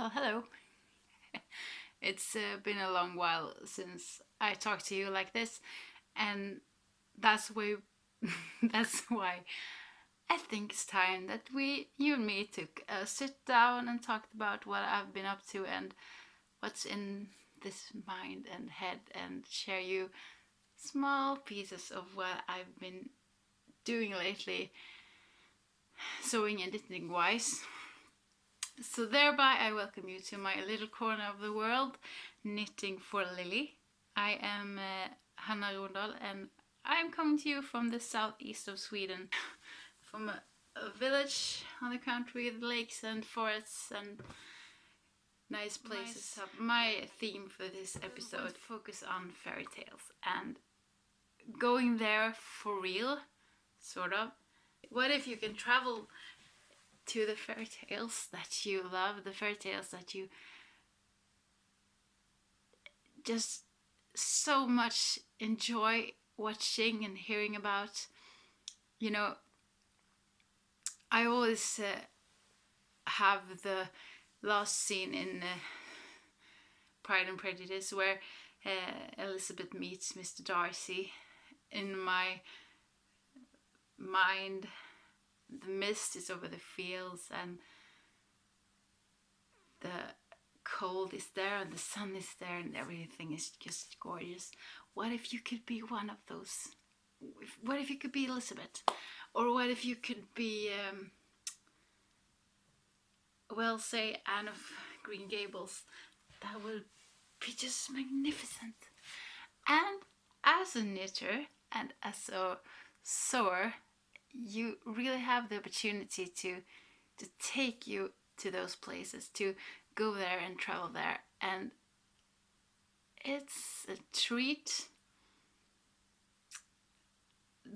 Well, hello. It's been a long while since I talked to you like this, and that's why that's why I think it's time that you and me, took a sit down and talked about what I've been up to and what's in this mind and head, and share you small pieces of what I've been doing lately, sewing and knitting wise. So thereby I welcome you to my little corner of the world, knitting for Lily. I am Hanna Rondal, and I'm coming to you from the southeast of Sweden, from a village on the country with lakes and forests and nice places. My theme for this episode focus on fairy tales and going there for real, sort of. What if you can travel to the fairy tales that you love, the fairy tales that you just so much enjoy watching and hearing about? You know, I always have the last scene in Pride and Prejudice where Elizabeth meets Mr. Darcy. In my mind, the mist is over the fields and the cold is there and the sun is there and everything is just gorgeous. What if you could be one of those? What if you could be Elizabeth? Or what if you could be, well, say Anne of Green Gables? That would be just magnificent. And as a knitter and as a sewer, you really have the opportunity to take you to those places, to go there and travel there, and it's a treat.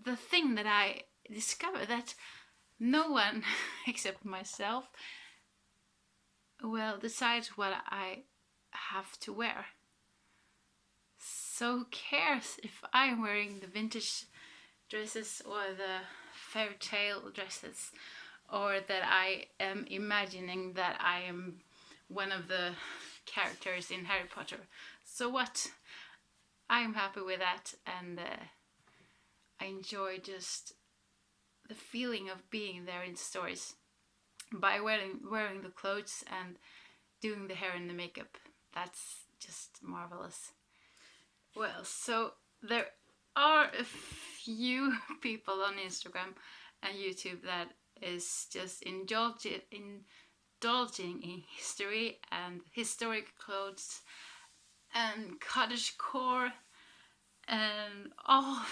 The thing that I discovered that no one except myself will decide what I have to wear. So who cares if I'm wearing the vintage dresses or the fairy tale dresses, or that I am imagining that I am one of the characters in Harry Potter? So what? I'm happy with that, and I enjoy just the feeling of being there in stories by wearing the clothes and doing the hair and the makeup. That's just marvelous. Well, so there are a few people on Instagram and YouTube that is just indulging in history and historic clothes and cottagecore and all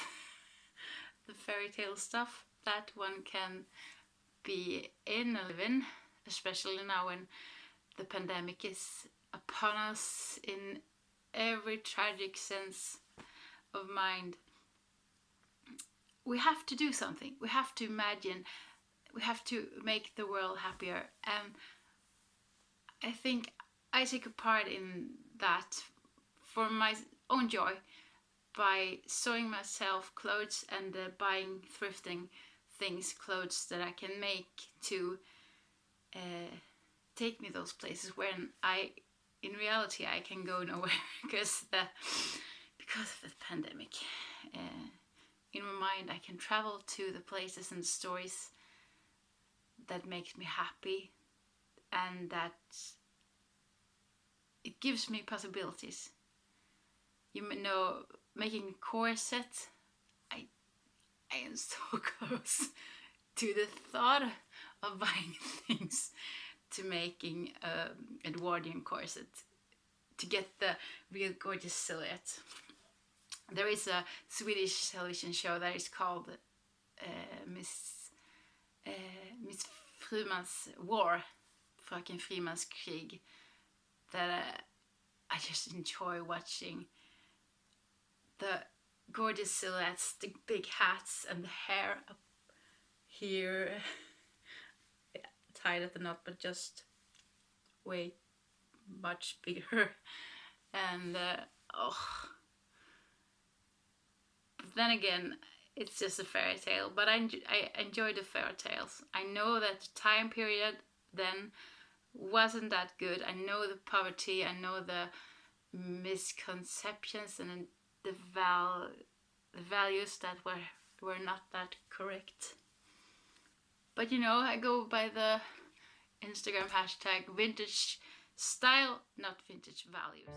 the fairy tale stuff that one can be in and live in, especially now when the pandemic is upon us in every tragic sense of mind. We have to do something. We have to imagine. We have to make the world happier. And I think I take a part in that for my own joy by sewing myself clothes and buying, thrifting things, clothes that I can make to take me those places when in reality I can go nowhere because of the pandemic. In my mind I can travel to the places and stories that makes me happy, and that it gives me possibilities. You know, making a corset, I am so close to the thought of buying things to making an Edwardian corset to get the real gorgeous silhouette. There is a Swedish television show that is called Miss Frimans War, Fröken Frimans Krig, that I just enjoy watching. The gorgeous silhouettes, the big hats, and the hair up here, tied at the knot, but just way much bigger. And but then again, it's just a fairy tale. But I enjoy the fairy tales. I know that the time period then wasn't that good. I know the poverty, I know the misconceptions and the values that were not that correct. But you know, I go by the Instagram hashtag vintage style, not vintage values.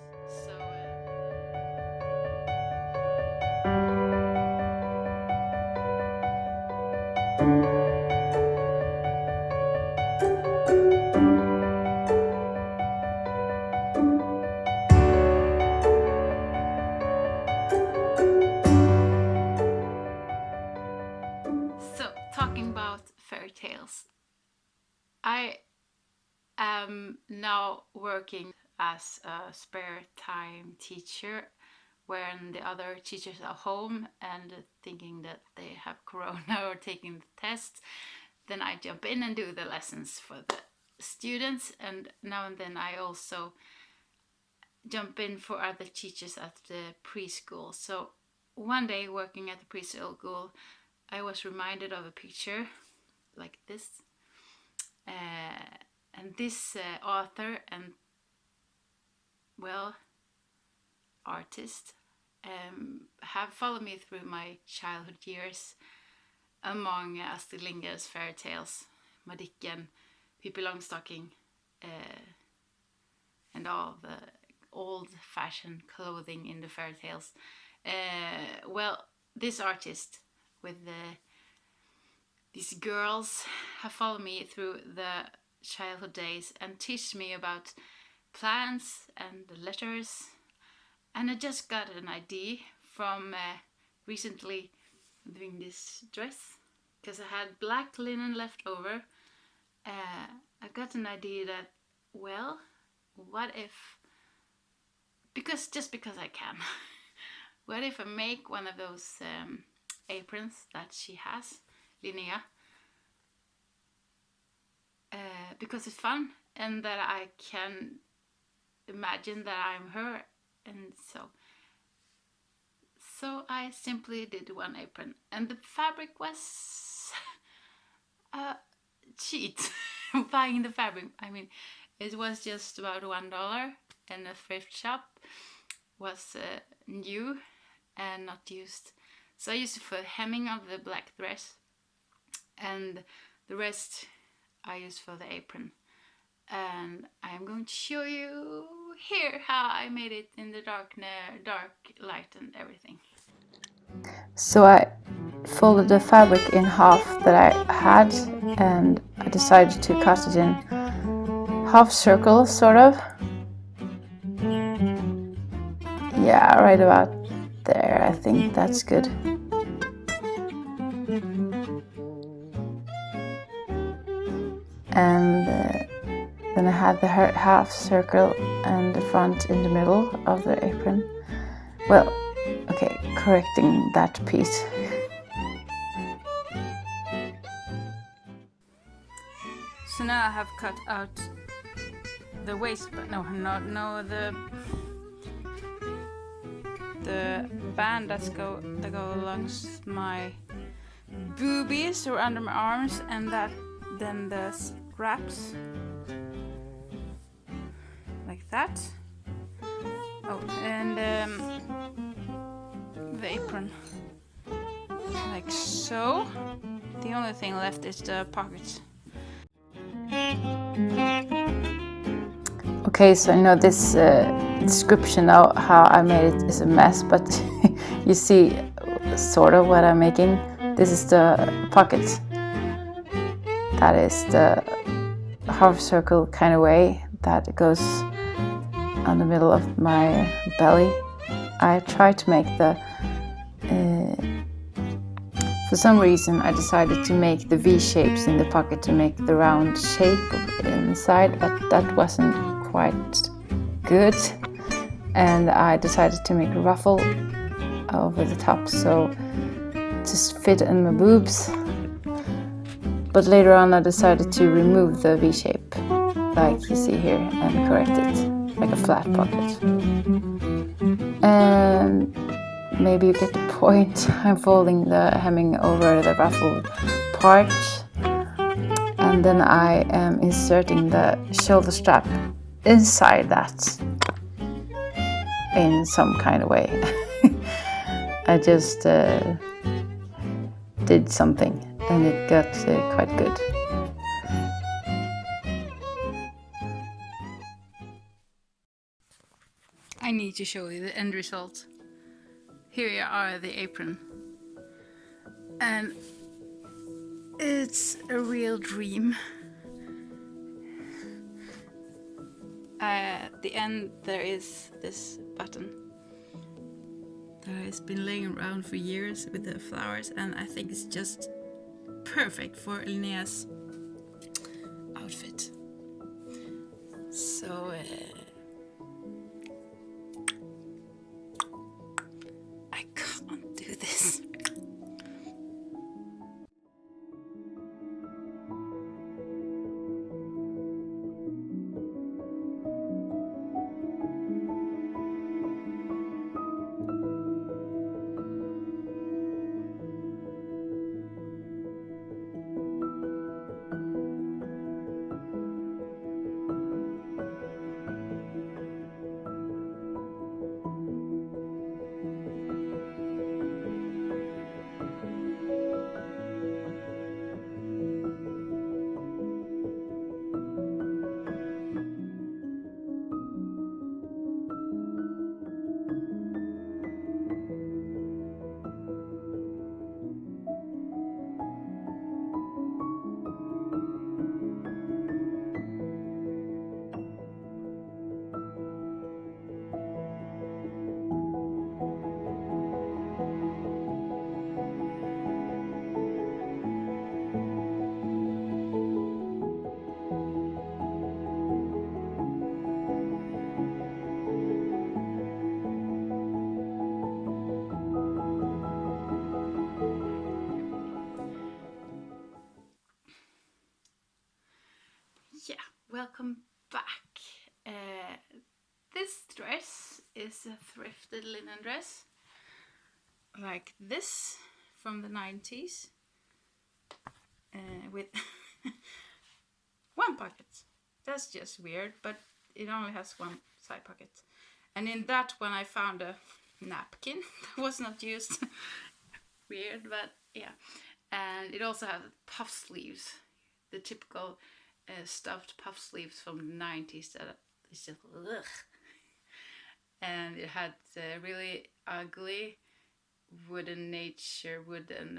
So talking about fairy tales, I am now working as a spare time teacher when the other teachers are home and thinking that they have corona or taking the tests. Then I jump in and do the lessons for the students, and now and then I also jump in for other teachers at the preschool. So one day working at the preschool, I was reminded of a picture like this, and this author and artist have followed me through my childhood years, among Astrid Lindgren's fairy tales, Madicken, Pippi Longstocking, and all the old-fashioned clothing in the fairy tales. This artist with these girls have followed me through the childhood days and teach me about plants and the letters. And I just got an idea from recently doing this dress, because I had black linen left over. I got an idea that, what if, just because I can, what if I make one of those aprons that she has, Linnea, because it's fun and that I can imagine that I'm her. And so I simply did one apron, and the fabric was cheat. Buying the fabric, I mean, it was just about $1 in a thrift shop, was new and not used. So I used it for hemming of the black dress, and the rest I used for the apron. And I'm going to show you here how I made it in the dark light and everything. So I folded the fabric in half that I had, and I decided to cut it in half circles, sort of. Yeah, right about there. I think that's good. And then I had the half circle and the front in the middle of the apron. Well, okay, correcting that piece. So now I have cut out the waist, but no, the band that go along my boobies or under my arms, and then the straps like that. Oh, and the apron like so. The only thing left is the pockets. Okay, so I know this description of how I made it is a mess, but you see sort of what I'm making. This is the pocket. That is the half circle kind of way that goes on the middle of my belly. I tried to make for some reason I decided to make the V shapes in the pocket to make the round shape inside, but that wasn't quite good, and I decided to make a ruffle over the top so to fit in my boobs. But later on I decided to remove the V shape like you see here and correct it like a flat pocket. And maybe you get the point. I'm folding the hemming over the ruffled part, and then I am inserting the shoulder strap inside that in some kind of way. I just did something and it got quite good. I need to show you the end result. Here you are, the apron. And it's a real dream. At the end there is this button that has been laying around for years with the flowers, and I think it's just perfect for Linnea's outfit. So I can't do this. Yeah, welcome back. This dress is a thrifted linen dress, like this, from the 90s, with one pocket. That's just weird, but it only has one side pocket. And in that one I found a napkin that was not used. Weird, but yeah. And it also has puff sleeves, the typical stuffed puff sleeves from the 90s that is just ugh. And it had really ugly wooden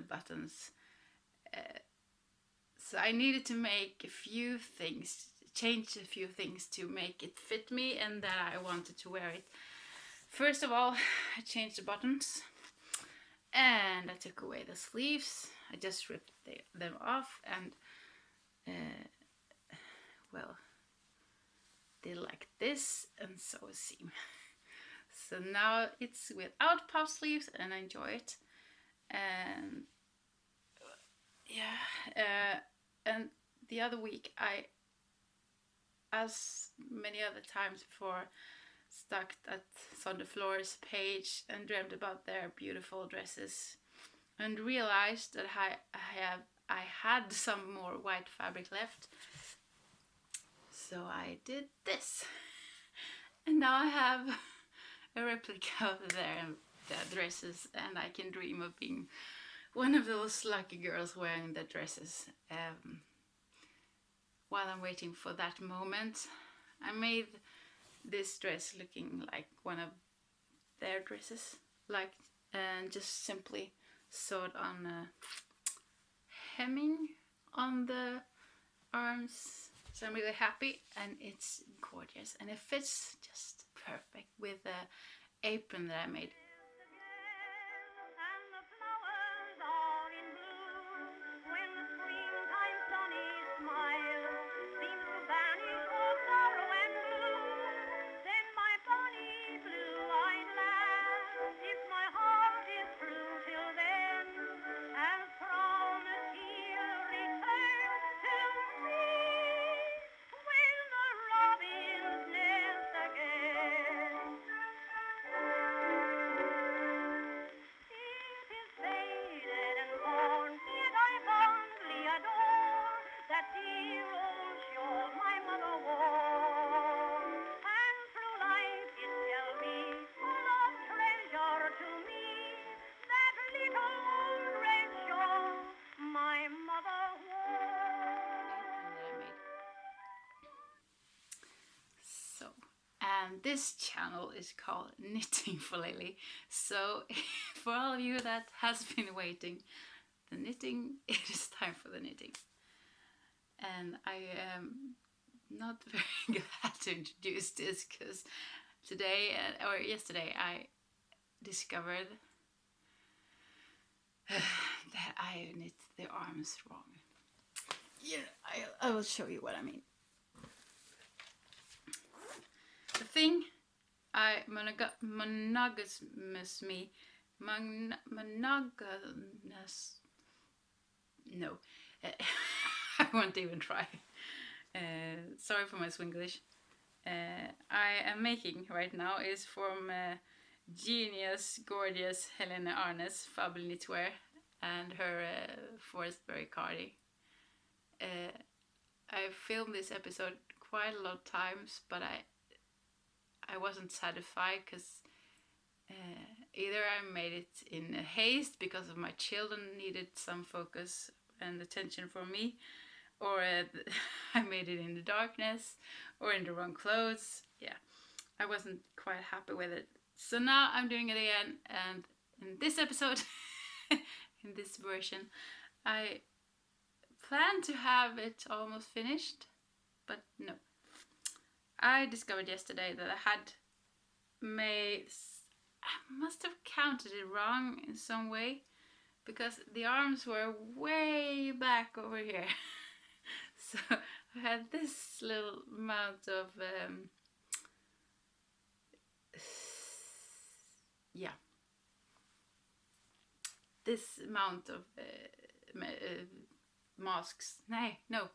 buttons. So I needed to make a few things, change a few things to make it fit me and that I wanted to wear it. First of all, I changed the buttons and I took away the sleeves. I just ripped them off and well, did like this and sew a seam. So now it's without puff sleeves and I enjoy it. And yeah, and the other week I, as many other times before, stuck at Sonde Floor's page and dreamt about their beautiful dresses and realized that I had some more white fabric left. So I did this. And now I have a replica of their dresses, and I can dream of being one of those lucky girls wearing the dresses. While I'm waiting for that moment, I made this dress looking like one of their dresses, and just simply sewed on a hemming on the arms. So I'm really happy, and it's gorgeous, and it fits just perfect with the apron that I made. And this channel is called Knitting for Lily. So for all of you that has been waiting, the knitting, it is time for the knitting. And I am not very glad to introduce this because today or yesterday I discovered that I knit the arms wrong. Yeah, I will show you what I mean. The thing monogamous no, I won't even try. Sorry for my Swinglish. I am making right now is from genius, gorgeous Helena Arnes Fable Knitwear and her Forestberry Cardi. I filmed this episode quite a lot of times, but I wasn't satisfied because either I made it in haste because of my children needed some focus and attention from me, or I made it in the darkness or in the wrong clothes. Yeah, I wasn't quite happy with it. So now I'm doing it again, and in this episode, in this version, I plan to have it almost finished, but no. I discovered yesterday that I had made, I must have counted it wrong in some way, because the arms were way back over here. So I had this little amount of this amount of masks. No,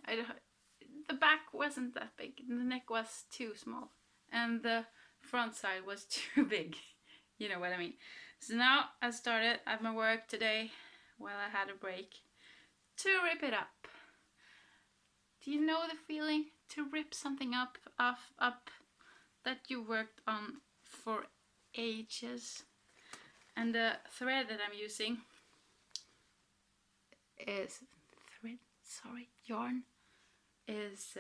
I don't. The back wasn't that big. The neck was too small, and the front side was too big. You know what I mean. So now I started at my work today, while I had a break, to rip it up. Do you know the feeling to rip something up that you worked on for ages? And the thread that I'm using is yarn is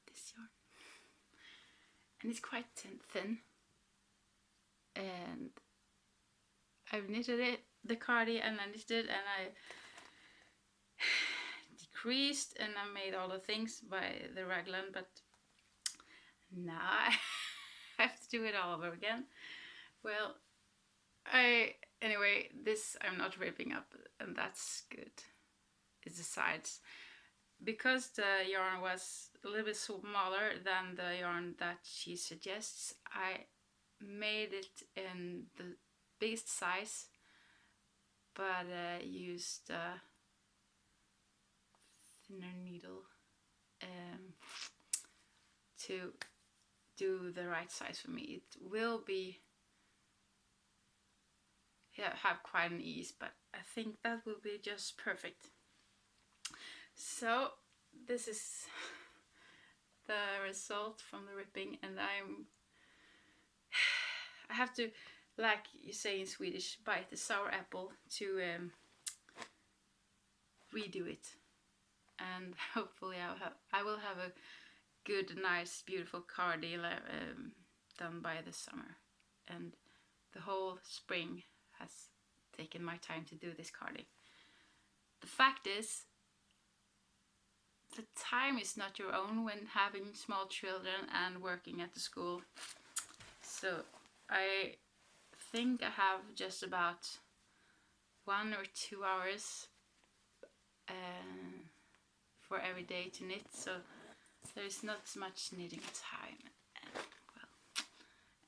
this yarn, and it's quite thin, and I've knitted it, the cardi, and I knitted and I decreased and I made all the things by the raglan, but now I have to do it all over again. Well, anyway, this I'm not ripping up, and that's good. It's the sides. Because the yarn was a little bit smaller than the yarn that she suggests, I made it in the biggest size, but used a thinner needle to do the right size for me. It will be have quite an ease, but I think that will be just perfect. So this is the result from the ripping, and I have to, like you say in Swedish, bite the sour apple to redo it, and hopefully I will have a good, nice, beautiful cardi done by the summer. And the whole spring has taken my time to do this cardi. The fact is, the time is not your own when having small children and working at the school. So I think I have just about 1 or 2 hours for every day to knit. So there's not much knitting time.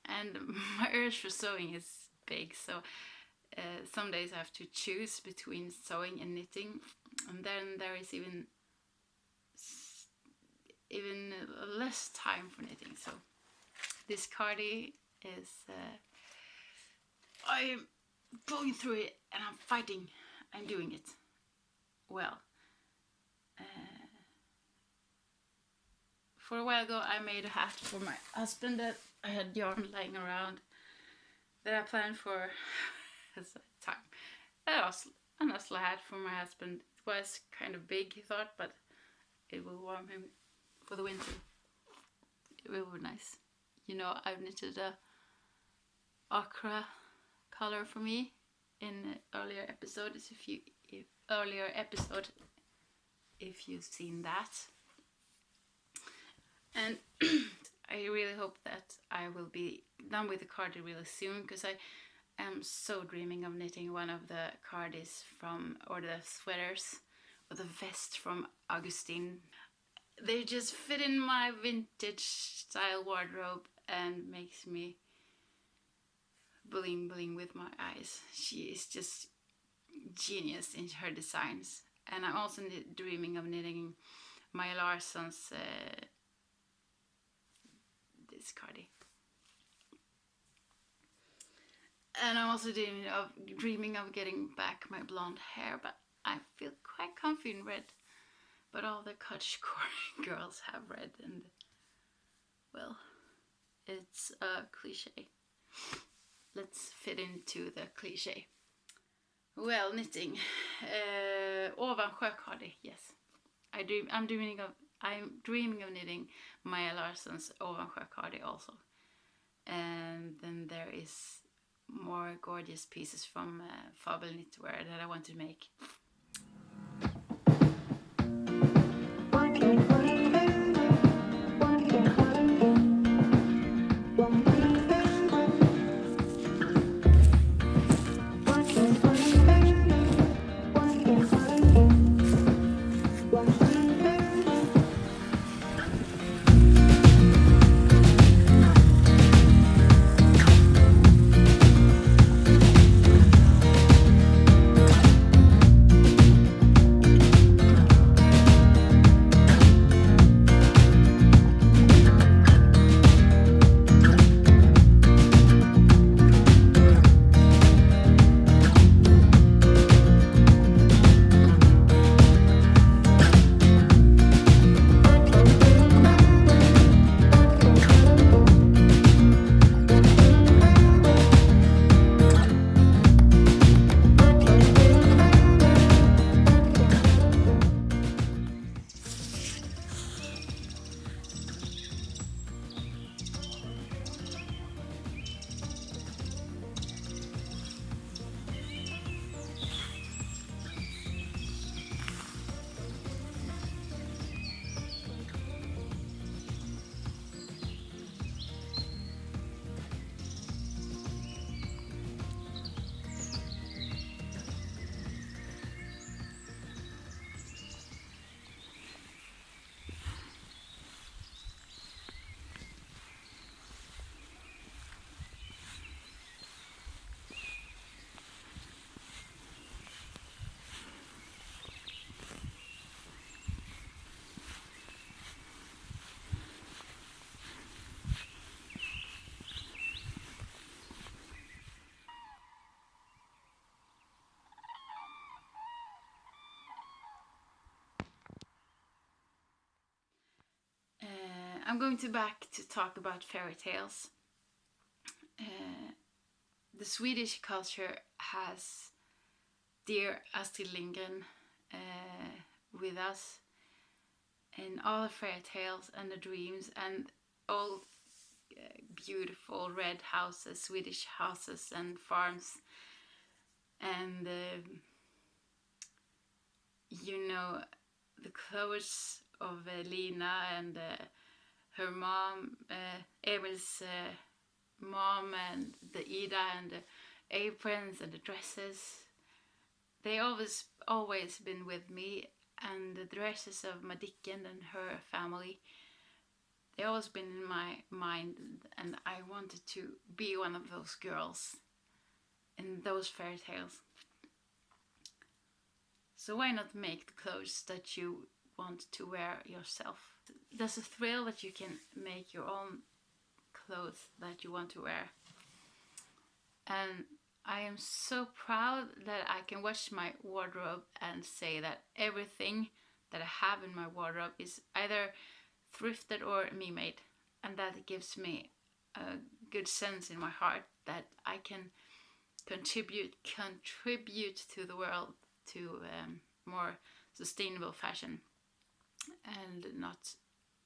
And my urge for sewing is big, so some days I have to choose between sewing and knitting, and then there is even less time for knitting. So this cardi is I'm going through it and I'm fighting. I'm doing it well. For a while ago I made a hat for my husband that I had yarn lying around that I planned for time. That was a nice hat for my husband. It was kind of big, he thought, but it will warm him for the winter. It will be nice. You know, I've knitted a ochre color for me in earlier episodes. If you've seen that, and I really hope that I will be done with the cardie really soon, because I am so dreaming of knitting one of the cardies or the sweaters or the vest from Augustine. They just fit in my vintage style wardrobe and makes me bling bling with my eyes. She is just genius in her designs. And I'm also dreaming of knitting Maya Larsson's this cardie. And I'm also dreaming of getting back my blonde hair, but I feel quite comfy in red. But all the cottagecore girls have red, and well, it's a cliche. Let's fit into the cliche. Well, knitting. Ovansjöcardi, yes. I'm dreaming of knitting Maya Larsson's Ovansjöcardi also. And then there is more gorgeous pieces from Fabel Knitwear that I want to make. I'm going back to talk about fairy tales. The Swedish culture has dear Astrid Lindgren with us in all the fairy tales and the dreams and all beautiful red houses, Swedish houses and farms, and you know, the clothes of Lina and her mom, Emil's mom, and the Ida and the aprons and the dresses. They always been with me, and the dresses of Madicken and her family. They always been in my mind, and I wanted to be one of those girls in those fairy tales. So why not make the clothes that you want to wear yourself? There's a thrill that you can make your own clothes that you want to wear. And I am so proud that I can watch my wardrobe and say that everything that I have in my wardrobe is either thrifted or me made. And that gives me a good sense in my heart that I can contribute to the world, to more sustainable fashion. and not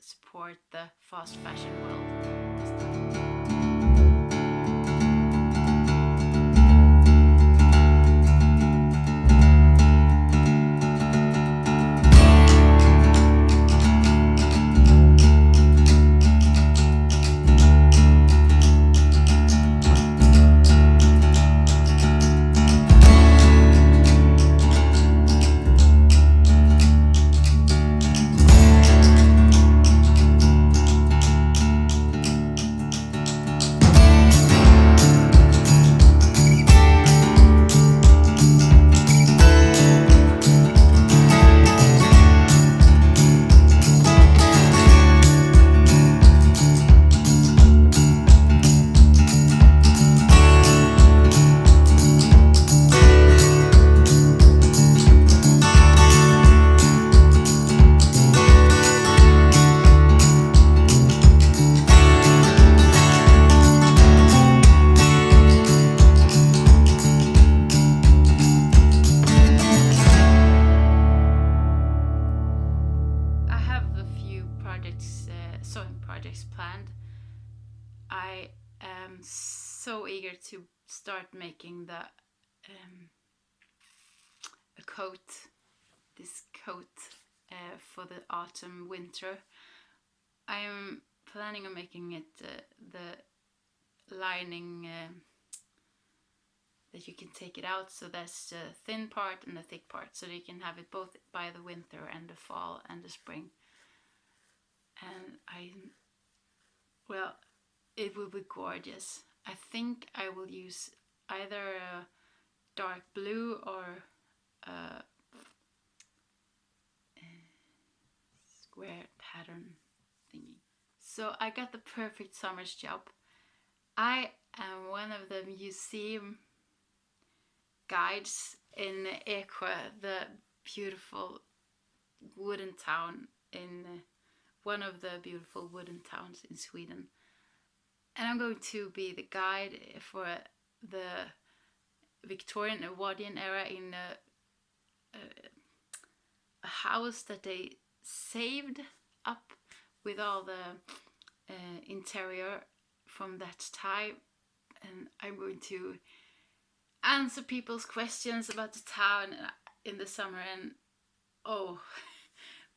support the fast fashion world. Sewing projects planned. I am so eager to start making a coat, this coat for the autumn winter. I am planning on making it the lining that you can take it out, so there's the thin part and the thick part, so that you can have it both by the winter and the fall and the spring. And well, it will be gorgeous. I think I will use either a dark blue or a square pattern thingy. So I got the perfect summer's job. I am one of the museum guides in Eksjö, the beautiful wooden town in one of the beautiful wooden towns in Sweden. And I'm going to be the guide for the Victorian Edwardian era in a house that they saved up with all the interior from that time. And I'm going to answer people's questions about the town in the summer. And oh,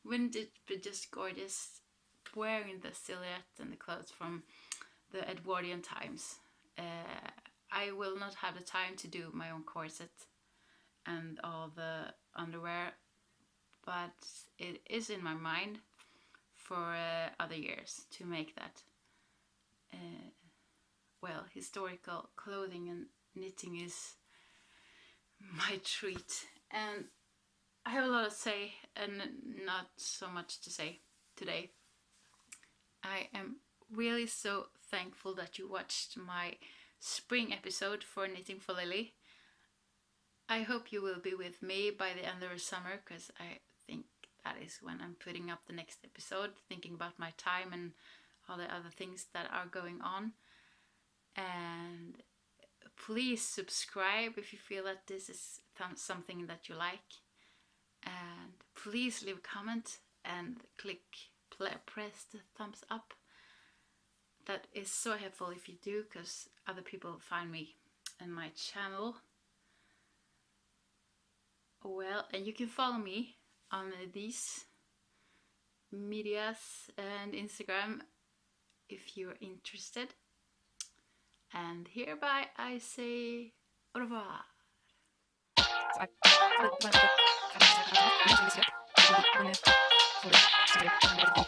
wouldn't it be just gorgeous wearing the silhouette and the clothes from the Edwardian times. I will not have the time to do my own corset and all the underwear, but it is in my mind for other years to make that. Well, historical clothing and knitting is my treat, and I have a lot to say and not so much to say today. I am really so thankful that you watched my spring episode for Knitting for Lily. I hope you will be with me by the end of the summer, because I think that is when I'm putting up the next episode, thinking about my time and all the other things that are going on. And please subscribe if you feel that this is something that you like. And please leave a comment and press the thumbs up. That is so helpful if you do, because other people find me and my channel. Well, and you can follow me on these medias and Instagram if you're interested. And hereby I say au revoir. So